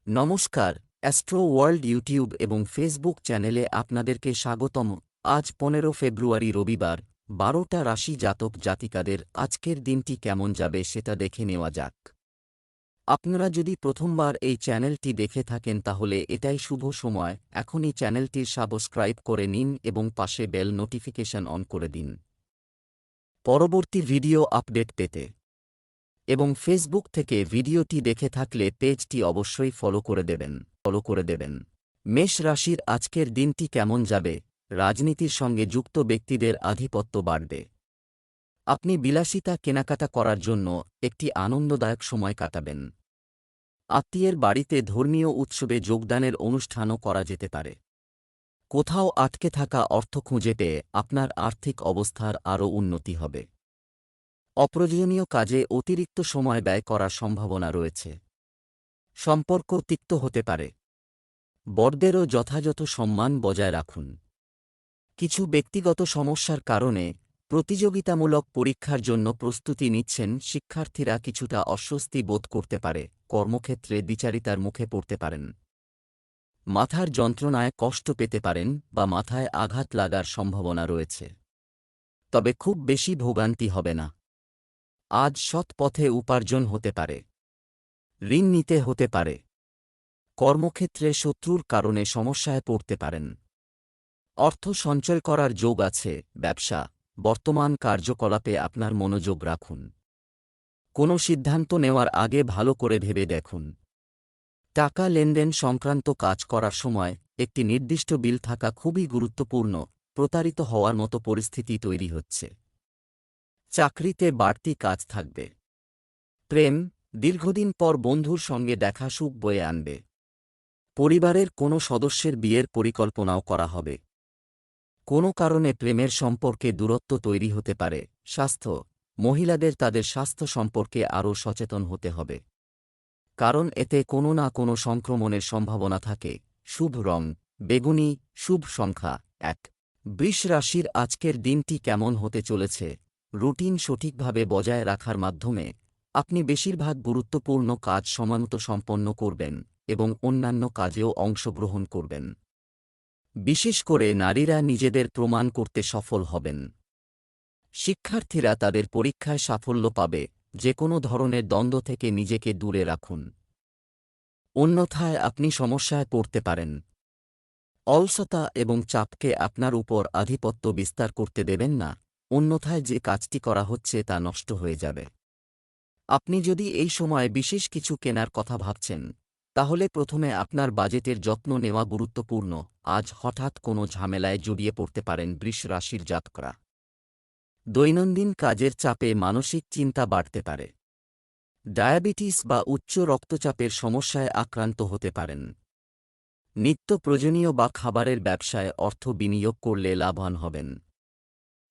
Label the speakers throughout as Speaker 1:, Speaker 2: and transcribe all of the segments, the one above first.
Speaker 1: নমস্কার, astro world YouTube এবং Facebook চ্যানেলে আপনাদেরকে স্বাগতম। আজ 15 ফেব্রুয়ারি রবিবার, 12টা রাশি জাতক জাতিকাদের আজকের দিনটি কেমন যাবে সেটা দেখে নেওয়া যাক। আপনারা যদি প্রথমবার এই চ্যানেলটি দেখে থাকেন তাহলে এটাই শুভ সময়, এখনই চ্যানেলটির সাবস্ক্রাইব করে নিন এবং পাশে বেল নোটিফিকেশন অন করে দিন পরবর্তী ভিডিও আপডেট পেতে। এবং ফেসবুক থেকে ভিডিওটি দেখে থাকলে পেজটি অবশ্যই ফলো করে দেবেন। মেষ রাশির আজকের দিনটি কেমন যাবে? রাজনীতির সঙ্গে যুক্ত ব্যক্তিদের আধিপত্য বাড়বে। আপনি বিলাসিতা কেনাকাটা করার জন্য একটি আনন্দদায়ক সময় কাটাবেন। আত্মীয়ের বাড়িতে ধর্মীয় উৎসবে যোগদানের অনুষ্ঠানও করা যেতে পারে। কোথাও আটকে থাকা অর্থ খুঁজে পেয়ে আপনার আর্থিক অবস্থার আরও উন্নতি হবে। অপ্রয়োজনীয় কাজে অতিরিক্ত সময় ব্যয় করার সম্ভাবনা রয়েছে। সম্পর্ক তিক্ত হতে পারে। বড়দেরও যথাযথ সম্মান বজায় রাখুন। কিছু ব্যক্তিগত সমস্যার কারণে প্রতিযোগিতামূলক পরীক্ষার জন্য প্রস্তুতি নিচ্ছেন শিক্ষার্থীরা কিছুটা অস্বস্তি বোধ করতে পারে, কর্মক্ষেত্রে দ্বিচারিতার মুখে পড়তে পারেন। মাথার যন্ত্রণায় কষ্ট পেতে পারেন বা মাথায় আঘাত লাগার সম্ভাবনা রয়েছে, তবে খুব বেশি ভোগান্তি হবে না। আজ সৎ পথে উপার্জন হতে পারে। ঋণ নিতে হতে পারে। কর্মক্ষেত্রে শত্রুর কারণে সমস্যায় পড়তে পারেন। অর্থ সঞ্চয় করার যোগ আছে। ব্যবসা, বর্তমান কার্যকলাপে আপনার মনোযোগ রাখুন। কোনো সিদ্ধান্ত নেওয়ার আগে ভালো করে ভেবে দেখুন। টাকা লেনদেন সংক্রান্ত কাজ করার সময় একটি নির্দিষ্ট বিল থাকা খুবই গুরুত্বপূর্ণ। প্রতারিত হওয়ার মতো পরিস্থিতি তৈরি হচ্ছে। চাকরিতে বাড়তি কাজ থাকবে। প্রেম, দীর্ঘদিন পর বন্ধুর সঙ্গে দেখা সুখ বয়ে আনবে। পরিবারের কোনো সদস্যের বিয়ের পরিকল্পনাও করা হবে। কোনো কারণে প্রেমের সম্পর্কে দূরত্ব তৈরি হতে পারে। স্বাস্থ্য, মহিলাদের তাদের স্বাস্থ্য সম্পর্কে আরও সচেতন হতে হবে, কারণ এতে কোনো না কোনো সংক্রমণের সম্ভাবনা থাকে। শুভ রং বেগুনি, শুভ সংখ্যা 1। বৃষ রাশির আজকের দিনটি কেমন হতে চলেছে? রুটিন সঠিকভাবে বজায় রাখার মাধ্যমে আপনি বেশিরভাগ গুরুত্বপূর্ণ কাজ সময়মতো সম্পন্ন করবেন এবং অন্যান্য কাজেও অংশগ্রহণ করবেন। বিশেষ করে নারীরা নিজেদের প্রমাণ করতে সফল হবেন। শিক্ষার্থীরা তাদের পরীক্ষায় সাফল্য পাবে। যে কোনো ধরনের দ্বন্দ্ব থেকে নিজেকে দূরে রাখুন, অন্যথায় আপনি সমস্যায় পড়তে পারেন। অলসতা এবং চাপকে আপনার উপর আধিপত্য বিস্তার করতে দেবেন না, অন্যথায় যে কাজটি করা হচ্ছে তা নষ্ট হয়ে যাবে। আপনি যদি এই সময় বিশেষ কিছু কেনার কথা ভাবছেন, তাহলে প্রথমে আপনার বাজেটের যত্ন নেওয়া গুরুত্বপূর্ণ। আজ হঠাৎ কোনো ঝামেলায় জড়িয়ে পড়তে পারেন বৃষ রাশির জাতকরা। দৈনন্দিন কাজের চাপে মানসিক চিন্তা বাড়তে পারে। ডায়াবেটিস বা উচ্চ রক্তচাপের সমস্যায় আক্রান্ত হতে পারেন। নিত্য প্রয়োজনীয় বা খাবারের ব্যবসায় অর্থ বিনিয়োগ করলে লাভবান হবেন।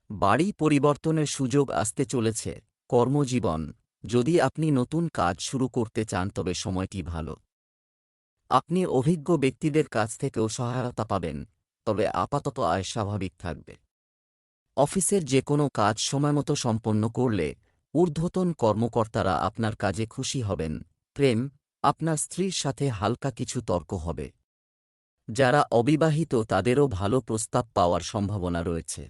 Speaker 1: বাড়ি পরিবর্তনের সুযোগ আসতে চলেছে। কর্মজীবন, যদি আপনি নতুন কাজ শুরু করতে চান তবে সময়টি ভালো। আপনি অভিজ্ঞ ব্যক্তিদের কাছ থেকেও সহায়তা পাবেন, তবে আপাতত আয় স্বাভাবিক থাকবে। অফিসের যে কোনো কাজ সময়মতো সম্পন্ন করলে ঊর্ধ্বতন কর্মকর্তারা আপনার কাজে খুশি হবেন। প্রেম, আপনার স্ত্রীর সাথে হালকা কিছু তর্ক হবে। যারা অবিবাহিত তাদেরও ভালো প্রস্তাব পাওয়ার সম্ভাবনা রয়েছে।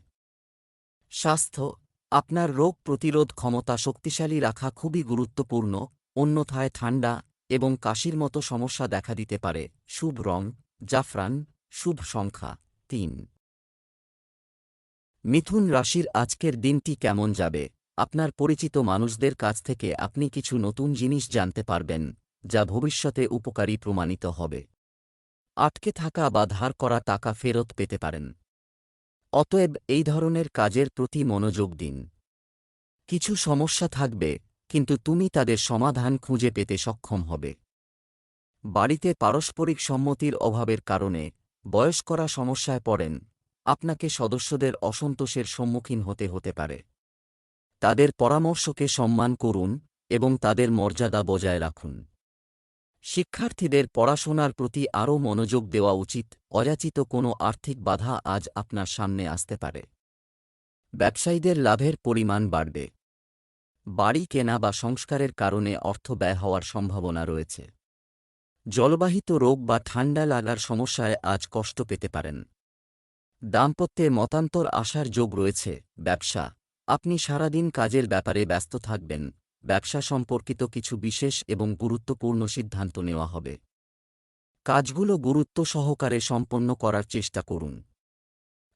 Speaker 1: স্বাস্থ্য, আপনার রোগ প্রতিরোধ ক্ষমতা শক্তিশালী রাখা খুবই গুরুত্বপূর্ণ, অন্যথায় ঠান্ডা এবং কাশির মতো সমস্যা দেখা দিতে পারে। শুভ রং জাফরান, শুভ সংখ্যা 3। মিথুন রাশির আজকের দিনটি কেমন যাবে? আপনার পরিচিত মানুষদের কাছ থেকে আপনি কিছু নতুন জিনিস জানতে পারবেন, যা ভবিষ্যতে উপকারী প্রমাণিত হবে। আটকে থাকা বা ধার করা টাকা ফেরত পেতে পারেন। অতএব এই ধরনের কাজের প্রতি মনোযোগ দিন। কিছু সমস্যা থাকবে, কিন্তু তুমি তাদের সমাধান খুঁজে পেতে সক্ষম হবে। বাড়িতে পারস্পরিক সম্মতির অভাবের কারণে বয়স্করা সমস্যায় পড়েন। আপনাকে সদস্যদের অসন্তোষের সম্মুখীন হতে পারে। তাদের পরামর্শকে সম্মান করুন এবং তাদের মর্যাদা বজায় রাখুন। শিক্ষার্থীদের পড়াশোনার প্রতি আরও মনোযোগ দেওয়া উচিত। অযাচিত কোনো আর্থিক বাধা আজ আপনার সামনে আসতে পারে। ব্যবসায়ীদের লাভের পরিমাণ বাড়বে। বাড়ি কেনা বা সংস্কারের কারণে অর্থ ব্যয় হওয়ার সম্ভাবনা রয়েছে। জলবাহিত রোগ বা ঠান্ডা লাগার সমস্যায় আজ কষ্ট পেতে পারেন। দাম্পত্যে মতান্তর আসার যোগ রয়েছে। ব্যবসা, আপনি সারাদিন কাজের ব্যাপারে ব্যস্ত থাকবেন। ব্যবসা সম্পর্কিত কিছু বিশেষ এবং গুরুত্বপূর্ণ সিদ্ধান্ত নেওয়া হবে। কাজগুলো গুরুত্ব সহকারে সম্পন্ন করার চেষ্টা করুন।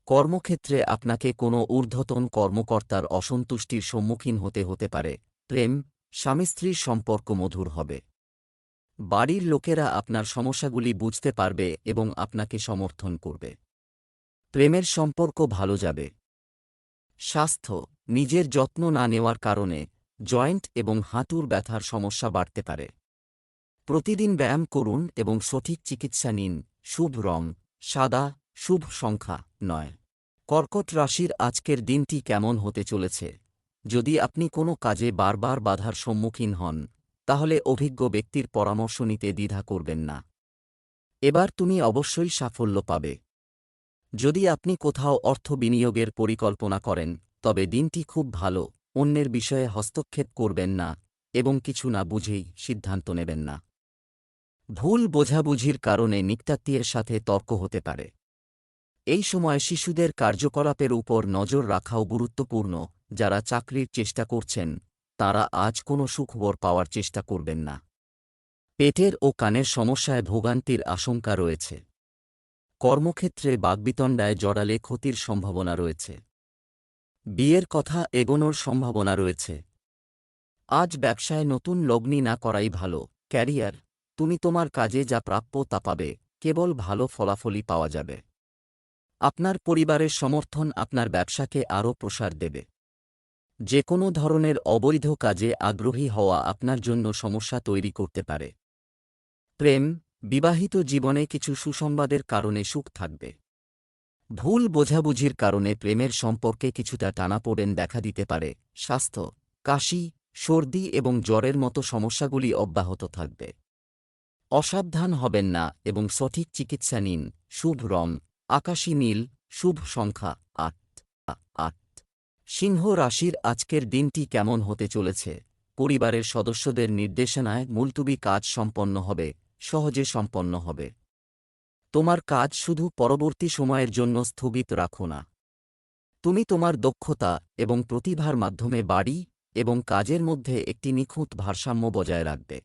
Speaker 1: কর্মক্ষেত্রে আপনাকে কোনো ঊর্ধ্বতন কর্মকর্তার অসন্তুষ্টির সম্মুখীন হতে পারে। প্রেম, স্বামী স্ত্রীর সম্পর্ক মধুর হবে। বাড়ির লোকেরা আপনার সমস্যাগুলি বুঝতে পারবে এবং আপনাকে সমর্থন করবে। প্রেমের সম্পর্ক ভালো যাবে। স্বাস্থ্য, নিজের যত্ন না নেওয়ার কারণে জয়েন্ট এবং হাঁটুর ব্যথার সমস্যা বাড়তে পারে। প্রতিদিন ব্যায়াম করুন এবং সঠিক চিকিৎসা নিন। শুভ রং সাদা, শুভ সংখ্যা 9। কর্কট রাশির আজকের দিনটি কেমন হতে চলেছে? যদি আপনি কোনো কাজে বারবার বাধার সম্মুখীন হন, তাহলে অভিজ্ঞ ব্যক্তির পরামর্শ নিতে দ্বিধা করবেন না। এবার তুমি অবশ্যই সাফল্য পাবে। যদি আপনি কোথাও অর্থ বিনিয়োগের পরিকল্পনা করেন, তবে দিনটি খুব ভালো। অন্যের বিষয়ে হস্তক্ষেপ করবেন না এবং কিছু না বুঝেই সিদ্ধান্ত নেবেন না। ভুল বোঝাবুঝির কারণে নিকটাত্মীয়ের সাথে তর্ক হতে পারে। এই সময় শিশুদের কার্যকলাপের উপর নজর রাখাও গুরুত্বপূর্ণ। যারা চাকরির চেষ্টা করছেন, তারা আজ কোনো সুখবর পাওয়ার চেষ্টা করবেন না। পেটের ও কানের সমস্যায় ভোগান্তির আশঙ্কা রয়েছে। কর্মক্ষেত্রে বাগ্বিতণ্ডায় জড়ালে ক্ষতির সম্ভাবনা রয়েছে। বিয়ের কথা এগোনোর সম্ভাবনা রয়েছে। আজ ব্যবসায় নতুন লগ্নি না করাই ভালো। ক্যারিয়ার, তুমি তোমার কাজে যা প্রাপ্য তা পাবে। কেবল ভালো ফলাফলই পাওয়া যাবে। আপনার পরিবারের সমর্থন আপনার ব্যবসাকে আরও প্রসার দেবে। যে কোনো ধরনের অবৈধ কাজে আগ্রহী হওয়া আপনার জন্য সমস্যা তৈরি করতে পারে। প্রেম, বিবাহিত জীবনে কিছু সুসংবাদের কারণে সুখ থাকবে। ভুল বোঝাবুঝির কারণে প্রেমের সম্পর্কে কিছুটা টানাপোড়েন দেখা দিতে পারে। স্বাস্থ্য, কাশি, সর্দি এবং জ্বরের মতো সমস্যাগুলি অব্যাহত থাকবে। অসাবধান হবেন না এবং সঠিক চিকিৎসা নিন। শুভ রং আকাশী নীল, শুভ সংখ্যা 8। সিংহ রাশির আজকের দিনটি কেমন হতে চলেছে? পরিবারের সদস্যদের নির্দেশনায় মুলতুবি কাজ সম্পন্ন হবে, সহজে সম্পন্ন হবে। তোমার কাজ শুধু পরবর্তী সময়ের জন্য স্থগিত রাখো না। তুমি তোমার দক্ষতা এবং প্রতিভার মাধ্যমে বাড়ি এবং কাজের মধ্যে একটি নিখুঁত ভারসাম্য বজায় রাখবে।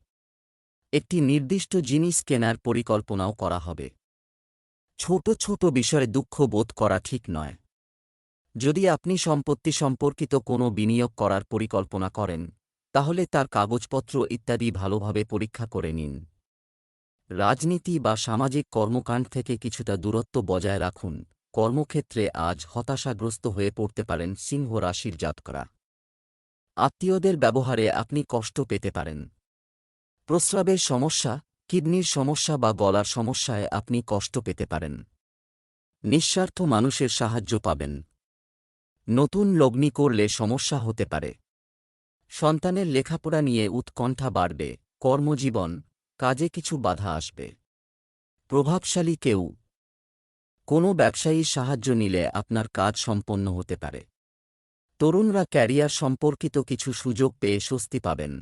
Speaker 1: একটি নির্দিষ্ট জিনিস কেনার পরিকল্পনাও করা হবে। ছোট ছোট বিষয়ে দুঃখ বোধ করা ঠিক নয়। যদি আপনি সম্পত্তি সম্পর্কিত কোনো বিনিয়োগ করার পরিকল্পনা করেন, তাহলে তার কাগজপত্র ইত্যাদি ভালোভাবে পরীক্ষা করে নিন। রাজনীতি বা সামাজিক কর্মকাণ্ড থেকে কিছুটা দূরত্ব বজায় রাখুন। কর্মক্ষেত্রে আজ হতাশাগ্রস্ত হয়ে পড়তে পারেন সিংহ রাশির জাতকরা। আত্মীয়দের ব্যবহারে আপনি কষ্ট পেতে পারেন। প্রস্রাবের সমস্যা, কিডনির সমস্যা বা গলার সমস্যায় আপনি কষ্ট পেতে পারেন। নিঃস্বার্থ মানুষের সাহায্য পাবেন। নতুন লগ্নি করলে সমস্যা হতে পারে। সন্তানের লেখাপড়া নিয়ে উৎকণ্ঠা বাড়বে। কর্মজীবন, কাজে কিছু বাধা আসবে। প্রভাবশালী কেউ, কোনো ব্যবসায়ীর সাহায্য নিলে আপনার কাজ সম্পন্ন হতে পারে। তরুণরা ক্যারিয়ার সম্পর্কিত কিছু সুযোগ পেয়ে স্বস্তি পাবেন।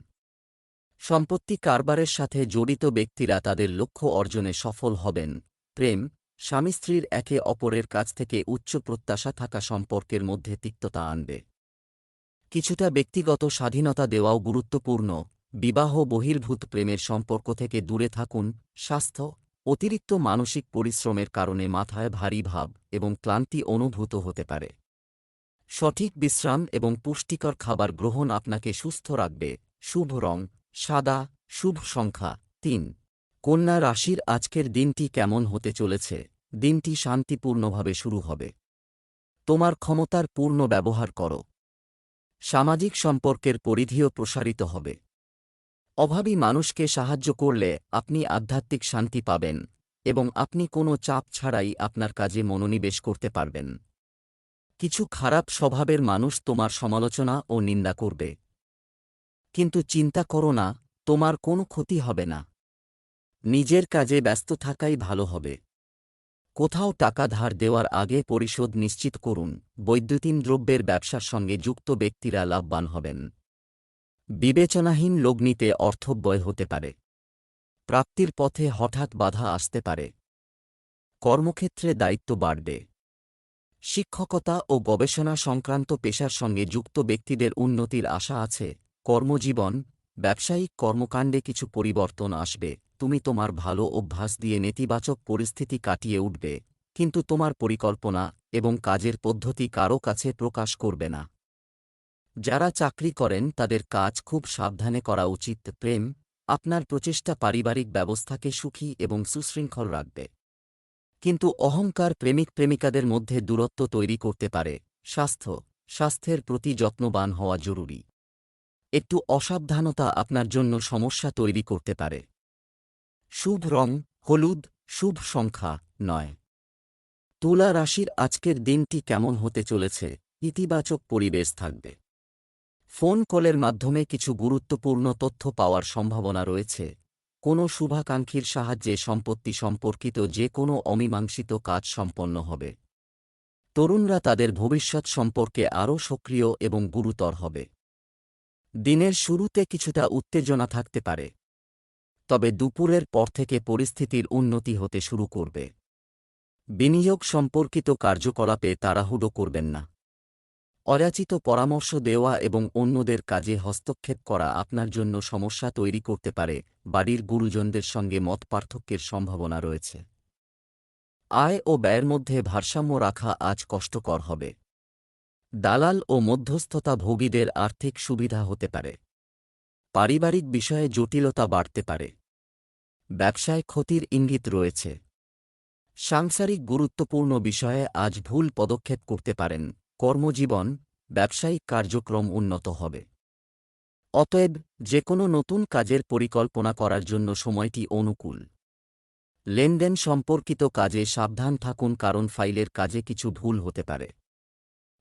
Speaker 1: সম্পত্তি কারবারের সাথে জড়িত ব্যক্তিরা তাদের লক্ষ্য অর্জনে সফল হবেন। প্রেম, স্বামী স্ত্রীর একে অপরের কাছ থেকে উচ্চ প্রত্যাশা থাকা সম্পর্কের মধ্যে তিক্ততা আনবে। কিছুটা ব্যক্তিগত স্বাধীনতা দেওয়াও গুরুত্বপূর্ণ। বিবাহ বহির্ভূত প্রেমের সম্পর্ক থেকে দূরে থাকুন। স্বাস্থ্য, অতিরিক্ত মানসিক পরিশ্রমের কারণে মাথায় ভারী ভাব এবং ক্লান্তি অনুভূত হতে পারে। সঠিক বিশ্রাম এবং পুষ্টিকর খাবার গ্রহণ আপনাকে সুস্থ রাখবে। শুভ রং সাদা, শুভ সংখ্যা 3। কন্যা রাশির আজকের দিনটি কেমন হতে চলেছে? দিনটি শান্তিপূর্ণভাবে শুরু হবে। তোমার ক্ষমতার পূর্ণ ব্যবহার করো। সামাজিক সম্পর্কের পরিধিও প্রসারিত হবে। অভাবী মানুষকে সাহায্য করলে আপনি আধ্যাত্মিক শান্তি পাবেন এবং আপনি কোনো চাপ ছাড়াই আপনার কাজে মনোনিবেশ করতে পারবেন। কিছু খারাপ স্বভাবের মানুষ তোমার সমালোচনা ও নিন্দা করবে, কিন্তু চিন্তা করো না, তোমার কোনো ক্ষতি হবে না। নিজের কাজে ব্যস্ত থাকাই ভালো হবে। কোথাও টাকা ধার দেওয়ার আগে পরিশোধ নিশ্চিত করুন। বৈদ্যুতিন দ্রব্যের ব্যবসার সঙ্গে যুক্ত ব্যক্তিরা লাভবান হবেন। বিবেচনাহীন লগ্নিতে অর্থব্যয় হতে পারে। প্রাপ্তির পথে হঠাৎ বাধা আসতে পারে। কর্মক্ষেত্রে দায়িত্ব বাড়বে। শিক্ষকতা ও গবেষণা সংক্রান্ত পেশার সঙ্গে যুক্ত ব্যক্তিদের উন্নতির আশা আছে। কর্মজীবন, ব্যবসায়িক কর্মকাণ্ডে কিছু পরিবর্তন আসবে। তুমি তোমার ভালো অভ্যাস দিয়ে নেতিবাচক পরিস্থিতি কাটিয়ে উঠবে, কিন্তু তোমার পরিকল্পনা এবং কাজের পদ্ধতি কারও কাছে প্রকাশ করবে না। যারা চাকরি করেন তাদের কাজ খুব সাবধানে করা উচিত। প্রেম, আপনার প্রচেষ্টা পারিবারিক ব্যবস্থাকে সুখী এবং সুশৃঙ্খল রাখবে, কিন্তু অহংকার প্রেমিক প্রেমিকাদের মধ্যে দূরত্ব তৈরি করতে পারে। স্বাস্থ্যের প্রতি যত্নবান হওয়া জরুরি। একটু অসাবধানতা আপনার জন্য সমস্যা তৈরি করতে পারে। শুভ রং হলুদ, শুভ সংখ্যা 9। তুলা রাশির আজকের দিনটি কেমন হতে চলেছে? ইতিবাচক পরিবেশ থাকবে। ফোন কলের মাধ্যমে কিছু গুরুত্বপূর্ণ তথ্য পাওয়ার সম্ভাবনা রয়েছে। কোনো শুভাকাঙ্ক্ষীর সাহায্যে সম্পত্তি সম্পর্কিত যে কোনো অমীমাংসিত কাজ সম্পন্ন হবে। তরুণরা তাদের ভবিষ্যৎ সম্পর্কে আরও সক্রিয় এবং গুরুতর হবে। দিনের শুরুতে কিছুটা উত্তেজনা থাকতে পারে, তবে দুপুরের পর থেকে পরিস্থিতির উন্নতি হতে শুরু করবে। বিনিয়োগ সম্পর্কিত কার্যকলাপে তাড়াহুড়ো করবেন না। অযাচিত পরামর্শ দেওয়া এবং অন্যদের কাজে হস্তক্ষেপ করা আপনার জন্য সমস্যা তৈরি করতে পারে। বাড়ির গুরুজনদের সঙ্গে মতপার্থক্যের সম্ভাবনা রয়েছে। আয় ও ব্যয়ের মধ্যে ভারসাম্য রাখা আজ কষ্টকর হবে। দালাল ও মধ্যস্থতাভোগীদের আর্থিক সুবিধা হতে পারে। পারিবারিক বিষয়ে জটিলতা বাড়তে পারে। ব্যবসায় ক্ষতির ইঙ্গিত রয়েছে। সাংসারিক গুরুত্বপূর্ণ বিষয়ে আজ ভুল পদক্ষেপ করতে পারেন। কর্মজীবন, ব্যবসায়িক কার্যক্রম উন্নত হবে। অতএব যে কোনো নতুন কাজের পরিকল্পনা করার জন্য সময়টি অনুকূল। লেনদেন সম্পর্কিত কাজে সাবধান থাকুন, কারণ ফাইলের কাজে কিছু ভুল হতে পারে।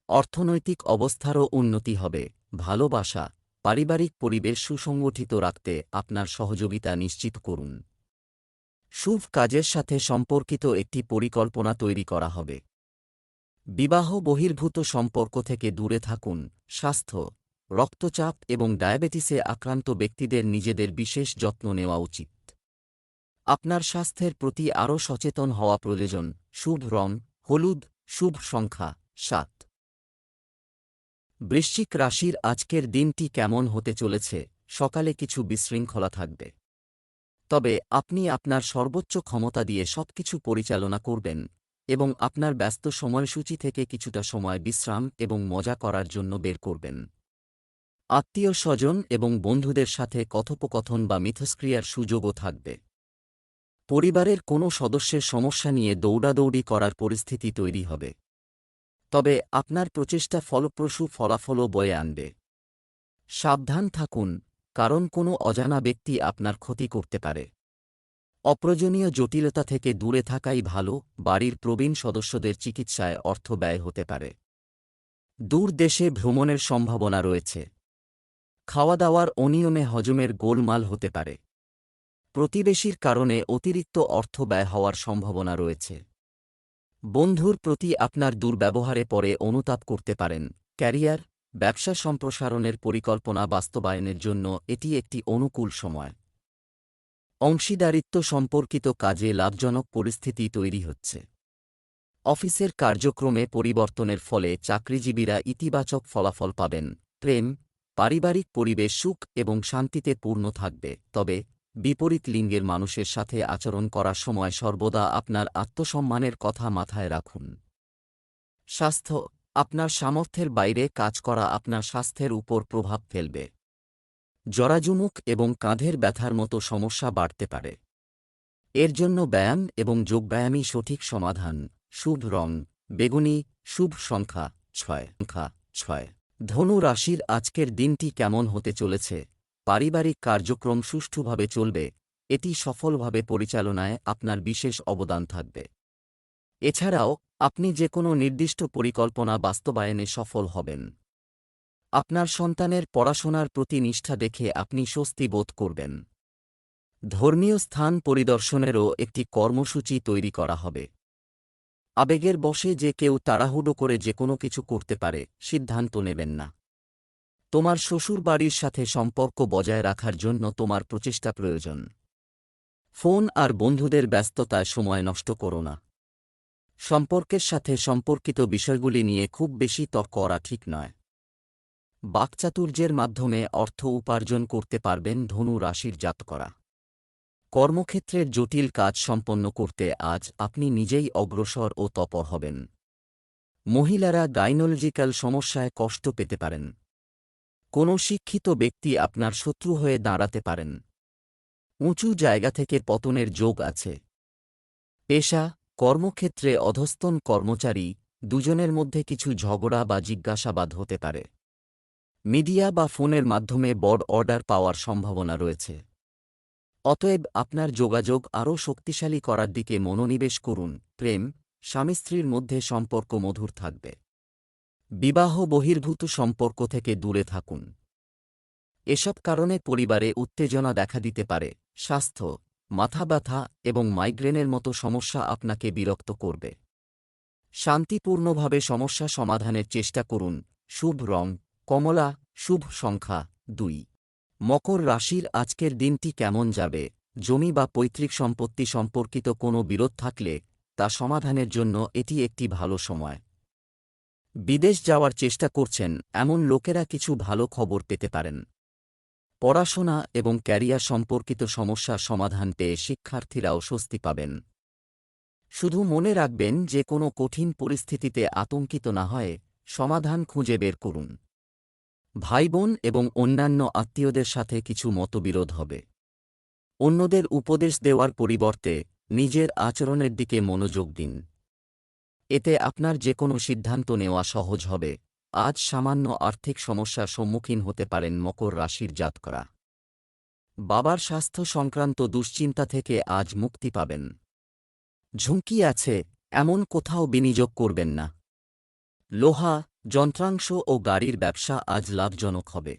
Speaker 1: অর্থনৈতিক অবস্থারও উন্নতি হবে। ভালোবাসা, পারিবারিক পরিবেশ সুসংগঠিত রাখতে আপনার সহযোগিতা নিশ্চিত করুন। শুভ কাজের সাথে সম্পর্কিত একটি পরিকল্পনা তৈরি করা হবে। বিবাহ বহির্ভূত সম্পর্ক থেকে দূরে থাকুন। স্বাস্থ্য, রক্তচাপ এবং ডায়াবেটিসে আক্রান্ত ব্যক্তিদের নিজেদের বিশেষ যত্ন নেওয়া উচিত। আপনার স্বাস্থ্যের প্রতি আরও সচেতন হওয়া প্রয়োজন। শুভ রং হলুদ, শুভ সংখ্যা 7। বৃশ্চিক রাশির আজকের দিনটি কেমন হতে চলেছে? সকালে কিছু বিশৃঙ্খলা থাকবে, তবে আপনি আপনার সর্বোচ্চ ক্ষমতা দিয়ে সবকিছু পরিচালনা করবেন এবং আপনার ব্যস্ত সময়সূচি থেকে কিছুটা সময় বিশ্রাম এবং মজা করার জন্য বের করবেন। আত্মীয় স্বজন এবং বন্ধুদের সাথে কথোপকথন বা মিথস্ক্রিয়ার সুযোগও থাকবে। পরিবারের কোনো সদস্যের সমস্যা নিয়ে দৌড়াদৌড়ি করার পরিস্থিতি তৈরি হবে, তবে আপনার প্রচেষ্টা ফলপ্রসূ ফলাফলও বয়ে আনবে। সাবধান থাকুন, কারণ কোনো অজানা ব্যক্তি আপনার ক্ষতি করতে পারে। অপ্রয়োজনীয় জটিলতা থেকে দূরে থাকাই ভালো। বাড়ির প্রবীণ সদস্যদের চিকিৎসায় অর্থ ব্যয় হতে পারে। দূর দেশে ভ্রমণের সম্ভাবনা রয়েছে। খাওয়া দাওয়ার অনিয়মে হজমের গোলমাল হতে পারে। প্রতিবেশীর কারণে অতিরিক্ত অর্থ ব্যয় হওয়ার সম্ভাবনা রয়েছে। বন্ধুর প্রতি আপনার দুর্ব্যবহারে পরে অনুতাপ করতে পারেন। ক্যারিয়ার, ব্যবসা সম্প্রসারণের পরিকল্পনা বাস্তবায়নের জন্য এটি একটি অনুকূল সময়। অংশীদারিত্ব সম্পর্কিত কাজে লাভজনক পরিস্থিতি তৈরি হচ্ছে। অফিসের কার্যক্রমে পরিবর্তনের ফলে চাকরিজীবীরা ইতিবাচক ফলাফল পাবেন। প্রেম, পারিবারিক পরিবেশ সুখ এবং শান্তিতে পূর্ণ থাকবে, তবে বিপরীত লিঙ্গের মানুষের সাথে আচরণ করার সময় সর্বদা আপনার আত্মসম্মানের কথা মাথায় রাখুন। স্বাস্থ্য, আপনার সামর্থ্যের বাইরে কাজ করা আপনার স্বাস্থ্যের উপর প্রভাব ফেলবে। জরাজুমুখ এবং কাঁধের ব্যথার মতো সমস্যা বাড়তে পারে। এর জন্য ব্যায়াম এবং যোগব্যায়ামই সঠিক সমাধান। শুভ রং বেগুনি, শুভ সংখ্যা 6। ধনু রাশির আজকের দিনটি কেমন হতে চলেছে? পারিবারিক কার্যক্রম সুষ্ঠুভাবে চলবে। এটি সফলভাবে পরিচালনায় আপনার বিশেষ অবদান থাকবে। এছাড়াও আপনি যে কোনো নির্দিষ্ট পরিকল্পনা বাস্তবায়নে সফল হবেন। আপনার সন্তানের পড়াশোনার প্রতি নিষ্ঠা দেখে আপনি স্বস্তি বোধ করবেন। ধর্মীয় স্থান পরিদর্শনেরও একটি কর্মসূচি তৈরি করা হবে। আবেগের বশে যে কেউ তাড়াহুড়ো করে যে কোনো কিছু করতে পারে, সিদ্ধান্ত নেবেন না। তোমার শ্বশুরবাড়ির সাথে সম্পর্ক বজায় রাখার জন্য তোমার প্রচেষ্টা প্রয়োজন। ফোন আর বন্ধুদের ব্যস্ততায় সময় নষ্ট করো না। সম্পর্কের সাথে সম্পর্কিত বিষয়গুলি নিয়ে খুব বেশি তর্ক করা ঠিক নয়। বাকচাতুর্যের মাধ্যমে অর্থ উপার্জন করতে পারবেন ধনু রাশির জাতকরা। কর্মক্ষেত্রের জটিল কাজ সম্পন্ন করতে আজ আপনি নিজেই অগ্রসর ও তৎপর হবেন। মহিলারা গাইনোলজিক্যাল সমস্যায় কষ্ট পেতে পারেন। কোনো শিক্ষিত ব্যক্তি আপনার শত্রু হয়ে দাঁড়াতে পারেন। উঁচু জায়গা থেকে পতনের যোগ আছে। পেশা, কর্মক্ষেত্রে অধস্তন কর্মচারী দুজনের মধ্যে কিছু ঝগড়া বা জিজ্ঞাসাবাদ হতে পারে। মিডিয়া বা ফোনের মাধ্যমে বড় অর্ডার পাওয়ার সম্ভাবনা রয়েছে। অতএব আপনার যোগাযোগ আরও শক্তিশালী করার দিকে মনোনিবেশ করুন। প্রেম, স্বামী স্ত্রীর মধ্যে সম্পর্ক মধুর থাকবে। বিবাহ বহির্ভূত সম্পর্ক থেকে দূরে থাকুন। এসব কারণে পরিবারে উত্তেজনা দেখা দিতে পারে। স্বাস্থ্য, মাথা ব্যথা এবং মাইগ্রেনের মতো সমস্যা আপনাকে বিরক্ত করবে। শান্তিপূর্ণভাবে সমস্যা সমাধানের চেষ্টা করুন। শুভ রং কমলা, শুভ সংখ্যা 2। মকর রাশির আজকের দিনটি কেমন যাবে? জমি বা পৈতৃক সম্পত্তি সম্পর্কিত কোনো বিরোধ থাকলে তা সমাধানের জন্য এটি একটি ভালো সময়। বিদেশ যাওয়ার চেষ্টা করছেন এমন লোকেরা কিছু ভালো খবর পেতে পারেন। পড়াশোনা এবং ক্যারিয়ার সম্পর্কিত সমস্যার সমাধান পেয়ে শিক্ষার্থীরাও স্বস্তি পাবেন। শুধু মনে রাখবেন যে কোনো কঠিন পরিস্থিতিতে আতঙ্কিত না হয়ে সমাধান খুঁজে বের করুন। ভাইবোন এবং অন্যান্য আত্মীয়দের সাথে কিছু মতবিরোধ হবে। অন্যদের উপদেশ দেওয়ার পরিবর্তে নিজের আচরণের দিকে মনোযোগ দিন। এতে আপনার যে কোনো সিদ্ধান্ত নেওয়া সহজ হবে। আজ সামান্য আর্থিক সমস্যার সম্মুখীন হতে পারেন মকর রাশির জাতকরা। বাবার স্বাস্থ্য সংক্রান্ত দুশ্চিন্তা থেকে আজ মুক্তি পাবেন। ঝুঁকি আছে এমন কোথাও বিনিয়োগ করবেন না। লোহা, যন্ত্রাংশ ও গাড়ির ব্যবসা আজ লাভজনক হবে।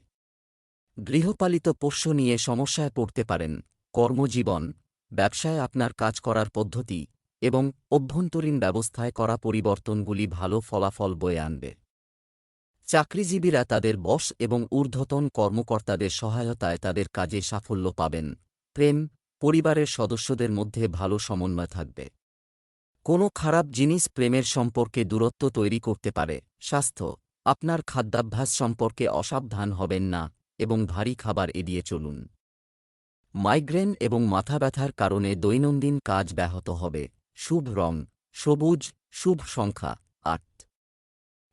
Speaker 1: গৃহপালিত পোষ্য নিয়ে সমস্যায় পড়তে পারেন। কর্মজীবন, ব্যবসায় আপনার কাজ করার পদ্ধতি এবং অভ্যন্তরীণ ব্যবস্থায় করা পরিবর্তনগুলি ভালো ফলাফল বয়ে আনবে। চাকরিজীবীরা তাদের বস এবং ঊর্ধ্বতন কর্মকর্তাদের সহায়তায় তাদের কাজে সাফল্য পাবেন। প্রেম, পরিবারের সদস্যদের মধ্যে ভালো সমন্বয় থাকবে। কোনো খারাপ জিনিস প্রেমের সম্পর্কে দূরত্ব তৈরি করতে পারে। স্বাস্থ্য, আপনার খাদ্যাভ্যাস সম্পর্কে অসাবধান হবেন না এবং ভারী খাবার এড়িয়ে চলুন। মাইগ্রেন এবং মাথা ব্যথার কারণে দৈনন্দিন কাজ ব্যাহত হবে। শুভ রং সবুজ, শুভ সংখ্যা 8।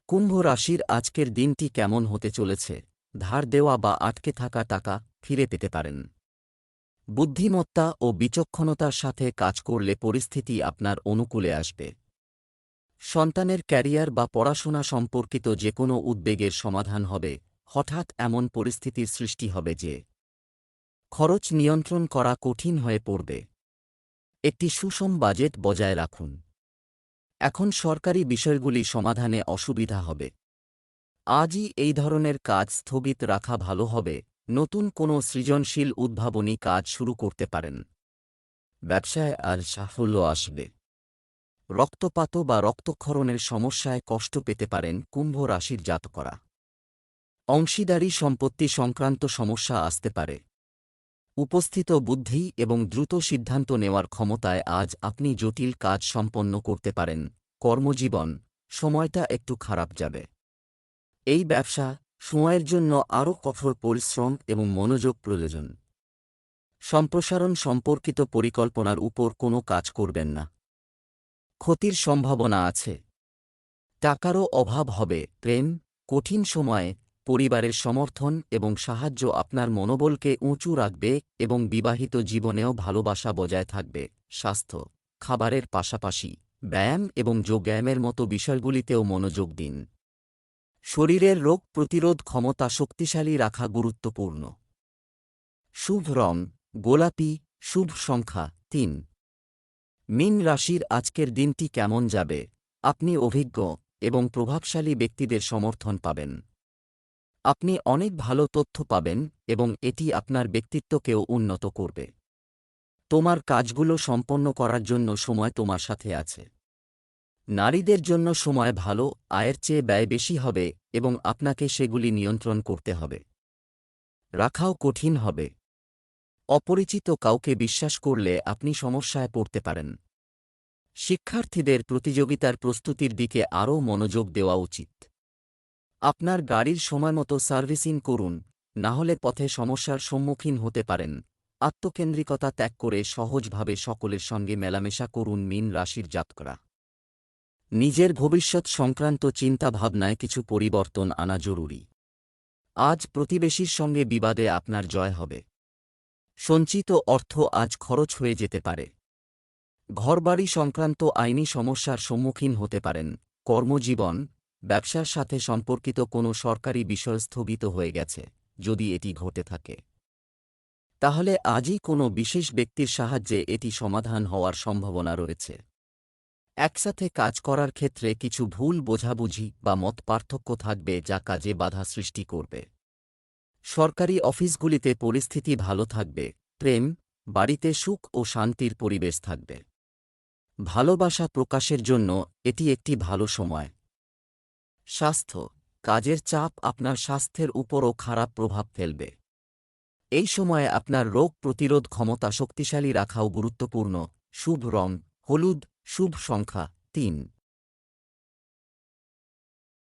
Speaker 1: কুম্ভ রাশির আজকের দিনটি কেমন হতে চলেছে? ধার দেওয়া বা আটকে থাকা টাকা ফিরে পেতে পারেন। বুদ্ধিমত্তা ও বিচক্ষণতার সাথে কাজ করলে পরিস্থিতি আপনার অনুকূলে আসবে। সন্তানের ক্যারিয়ার বা পড়াশোনা সম্পর্কিত যে কোনো উদ্বেগের সমাধান হবে। হঠাৎ এমন পরিস্থিতির সৃষ্টি হবে যে খরচ নিয়ন্ত্রণ করা কঠিন হয়ে পড়বে। একটি সুষম বাজেট বজায় রাখুন। এখন সরকারি বিষয়গুলি সমাধানে অসুবিধা হবে। আজই এই ধরনের কাজ স্থগিত রাখা ভালো হবে। নতুন কোনো সৃজনশীল উদ্ভাবনী কাজ শুরু করতে পারেন। ব্যবসায় আজ সাফল্য আসবে। রক্তপাত বা রক্তক্ষরণের সমস্যায় কষ্ট পেতে পারেন কুম্ভ রাশির জাতকরা। অংশীদারি সম্পত্তি সংক্রান্ত সমস্যা আসতে পারে। উপস্থিত বুদ্ধি এবং দ্রুত সিদ্ধান্ত নেওয়ার ক্ষমতায় আজ আপনি জটিল কাজ সম্পন্ন করতে পারেন। কর্মজীবন, সময়টা একটু খারাপ যাবে। এই ব্যবসা সময়ের জন্য আরও কঠোর পরিশ্রম এবং মনোযোগ প্রয়োজন। সম্প্রসারণ সম্পর্কিত পরিকল্পনার উপর কোনো কাজ করবেন না। ক্ষতির সম্ভাবনা আছে। টাকারও অভাব হবে। প্রেম, কঠিন সময়ে পরিবারের সমর্থন এবং সাহায্য আপনার মনোবলকে উঁচু রাখবে এবং বিবাহিত জীবনেও ভালোবাসা বজায় থাকবে। স্বাস্থ্য, খাবারের পাশাপাশি ব্যায়াম এবং যোগব্যায়ামের মতো বিষয়গুলিতেও মনোযোগ দিন। শরীরের রোগ প্রতিরোধ ক্ষমতা শক্তিশালী রাখা গুরুত্বপূর্ণ। শুভ রং গোলাপি, শুভ সংখ্যা 3। মীন রাশির আজকের দিনটি কেমন যাবে? আপনি অভিজ্ঞ এবং প্রভাবশালী ব্যক্তিদের সমর্থন পাবেন। আপনি অনেক ভালো তথ্য পাবেন এবং এটি আপনার ব্যক্তিত্বকেও উন্নত করবে। তোমার কাজগুলো সম্পন্ন করার জন্য সময় তোমার সাথে আছে। নারীদের জন্য সময় ভালো, আয়ের চেয়ে ব্যয় বেশি হবে এবং আপনাকে সেগুলি নিয়ন্ত্রণ করতে হবে। রাখাও কঠিন হবে। অপরিচিত কাউকে বিশ্বাস করলে আপনি সমস্যায় পড়তে পারেন। শিক্ষার্থীদের প্রতিযোগিতার প্রস্তুতির দিকে আরও মনোযোগ দেওয়া উচিত। আপনার গাড়ির সময়মতো সার্ভিসিং করুন, নাহলে পথে সমস্যার সম্মুখীন হতে পারেন। আত্মকেন্দ্রিকতা ত্যাগ করে সহজভাবে সকলের সঙ্গে মেলামেশা করুন। মীন রাশির জাতকরা, নিজের ভবিষ্যৎ সংক্রান্ত চিন্তাভাবনায় কিছু পরিবর্তন আনা জরুরি। আজ প্রতিবেশীর সঙ্গে বিবাদে আপনার জয় হবে। সঞ্চিত অর্থ আজ খরচ হয়ে যেতে পারে। ঘরবাড়ি সংক্রান্ত আইনি সমস্যার সম্মুখীন হতে পারেন। কর্মজীবন, ব্যবসার সাথে সম্পর্কিত কোনো সরকারি বিষয় স্থগিত হয়ে গেছে। যদি এটি ঘটে থাকে, তাহলে আজই কোনো বিশেষ ব্যক্তির সাহায্যে এটি সমাধান হওয়ার সম্ভাবনা রয়েছে। একসাথে কাজ করার ক্ষেত্রে কিছু ভুল বোঝাবুঝি বা মতপার্থক্য থাকবে, যা কাজে বাধা সৃষ্টি করবে। সরকারি অফিসগুলিতে পরিস্থিতি ভালো থাকবে। প্রেম, বাড়িতে সুখ ও শান্তির পরিবেশ থাকবে। ভালোবাসা প্রকাশের জন্য এটি একটি ভালো সময়। স্বাস্থ্য, কাজের চাপ আপনার স্বাস্থ্যের উপরও খারাপ প্রভাব ফেলবে। এই সময়ে আপনার রোগ প্রতিরোধ ক্ষমতা শক্তিশালী রাখাও গুরুত্বপূর্ণ। শুভ রং হলুদ, শুভ সংখ্যা 3।